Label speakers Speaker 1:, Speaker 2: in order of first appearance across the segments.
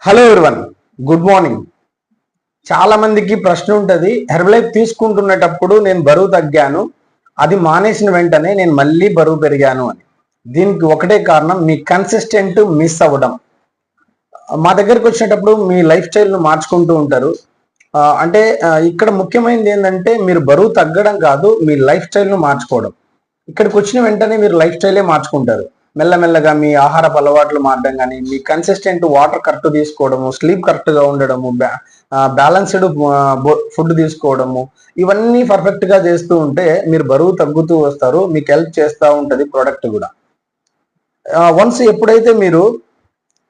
Speaker 1: Hello everyone, good morning. చాలా మందికి ప్రశ్న ఉంటుంది, హెర్బలైఫ్ తీసుకుంటున్నటప్పుడు నేను బరువు తగ్గాను, అది మానేసిన వెంటనే నేను మళ్ళీ బరువు పెరిగాను అని. దీనికి ఒకటే కారణం, మీ కన్సిస్టెంట్ మిస్ అవ్వడం. మా దగ్గరకు వచ్చినప్పుడు మీ లైఫ్ స్టైల్ను మార్చుకుంటూ ఉంటారు. ఇక్కడ ముఖ్యమైనది ఏంటంటే మీరు బరువు తగ్గడం కాదు, మీ లైఫ్ స్టైల్ను మార్చుకోవడం. ఇక్కడికి వచ్చిన వెంటనే మీరు లైఫ్ స్టైలే మార్చుకుంటారు. మెల్లమెల్లగా మీ ఆహారపు అలవాట్లు మారడం కానీ, మీ కన్సిస్టెంట్ వాటర్ కరెక్ట్ తీసుకోవడము, స్లీప్ కరెక్ట్గా ఉండడము, బ్యాలెన్స్డ్ ఫుడ్ తీసుకోవడము, ఇవన్నీ పర్ఫెక్ట్గా చేస్తూ ఉంటే మీరు బరువు తగ్గుతూ వస్తారు. మీకు హెల్ప్ చేస్తూ ఉంటుంది ప్రోడక్ట్ కూడా. వన్స్ ఎప్పుడైతే మీరు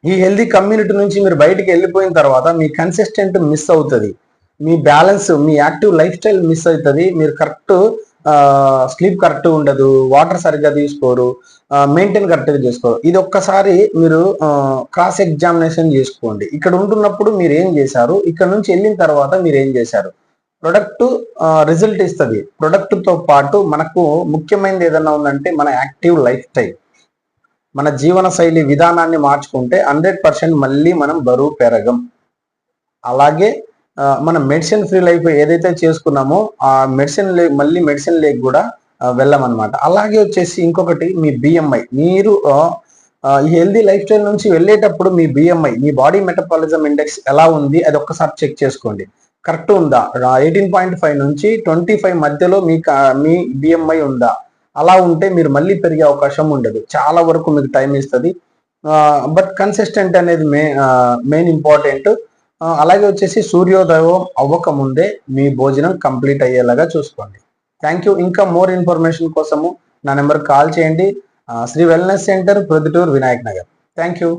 Speaker 1: ఈ హెల్దీ కమ్యూనిటీ నుంచి మీరు బయటికి వెళ్ళిపోయిన తర్వాత మీ కన్సిస్టెంట్ మిస్ అవుతుంది, మీ బ్యాలెన్స్, మీ యాక్టివ్ లైఫ్ స్టైల్ మిస్ అవుతుంది. మీరు కరెక్ట్ స్లీప్ కరెక్ట్ ఉండదు, వాటర్ సరిగ్గా తీసుకోరు, మెయింటైన్ కరెక్ట్గా చేసుకోరు. ఇది ఒక్కసారి మీరు క్రాస్ ఎగ్జామినేషన్ చేసుకోండి. ఇక్కడ ఉంటున్నప్పుడు మీరు ఏం చేశారు, ఇక్కడ నుంచి వెళ్ళిన తర్వాత మీరు ఏం చేశారు. ప్రొడక్ట్ రిజల్ట్ ఇస్తుంది. ప్రొడక్ట్తో పాటు మనకు ముఖ్యమైనది ఏదన్నా ఉందంటే మన యాక్టివ్ లైఫ్ స్టైల్, మన జీవన శైలి విధానాన్ని మార్చుకుంటే 100% మళ్ళీ మనం బరువు పెరగం. అలాగే మన మెడిసిన్ ఫ్రీ లైఫ్ ఏదైతే చేసుకున్నామో ఆ మళ్ళీ మెడిసిన్ లేక్ కూడా వెళ్ళమన్నమాట. అలాగే వచ్చేసి ఇంకొకటి, మీ బిఎంఐ. మీరు ఈ హెల్దీ లైఫ్ స్టైల్ నుంచి వెళ్ళేటప్పుడు మీ బిఎంఐ, మీ బాడీ మెటబాలిజం ఇండెక్స్ ఎలా ఉంది అది ఒక్కసారి చెక్ చేసుకోండి. కరెక్ట్ ఉందా? 18.5 నుంచి 25 మధ్యలో మీ బిఎంఐ ఉందా? అలా ఉంటే మీరు మళ్ళీ పెరిగే అవకాశం ఉండదు. చాలా వరకు మీకు టైం ఇస్తుంది. బట్ కన్సిస్టెంట్ అనేది మెయిన్ ఇంపార్టెంట్. అలాగే వచ్చేసి సూర్యోదయం అవ్వక ముందే మీ భోజనం కంప్లీట్ అయ్యేలాగా చూసుకోండి. Thank you. ఇంకా మోర్ ఇన్ఫర్మేషన్ కోసము నా నెంబర్ కాల్ చేయండి. Sri wellness centre, Proddatur, Vinayak Nagar. Thank you.